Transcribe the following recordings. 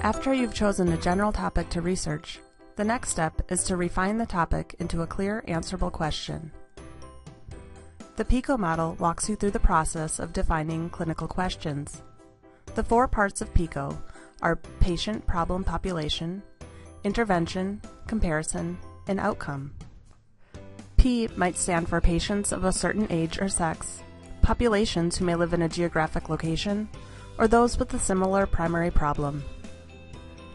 After you've chosen a general topic to research, the next step is to refine the topic into a clear, answerable question. The Pico model walks you through the process of defining clinical questions. The 4 parts of Pico are patient problem population, intervention, comparison, and outcome. P might stand for patients of a certain age or sex, populations who may live in a geographic location, or those with a similar primary problem.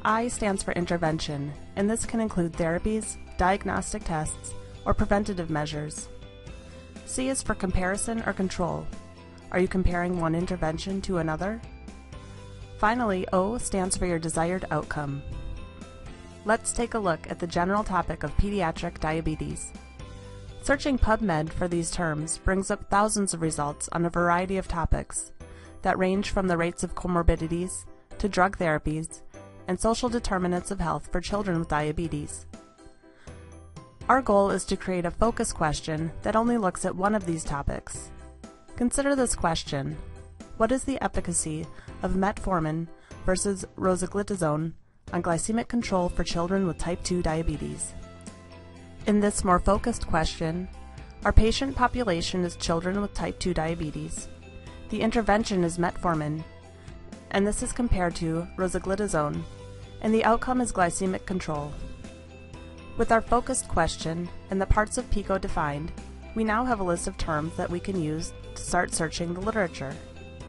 I stands for intervention, and this can include therapies, diagnostic tests, or preventative measures. C is for comparison or control. Are you comparing one intervention to another? Finally, O stands for your desired outcome. Let's take a look at the general topic of pediatric diabetes. Searching PubMed for these terms brings up thousands of results on a variety of topics that range from the rates of comorbidities to drug therapies and social determinants of health for children with diabetes. Our goal is to create a focus question that only looks at one of these topics. Consider this question: what is the efficacy of metformin versus rosiglitazone on glycemic control for children with type 2 diabetes? In this more focused question, our patient population is children with type 2 diabetes. The intervention is metformin, and this is compared to rosiglitazone, and the outcome is glycemic control. With our focused question and the parts of Pico defined, we now have a list of terms that we can use to start searching the literature.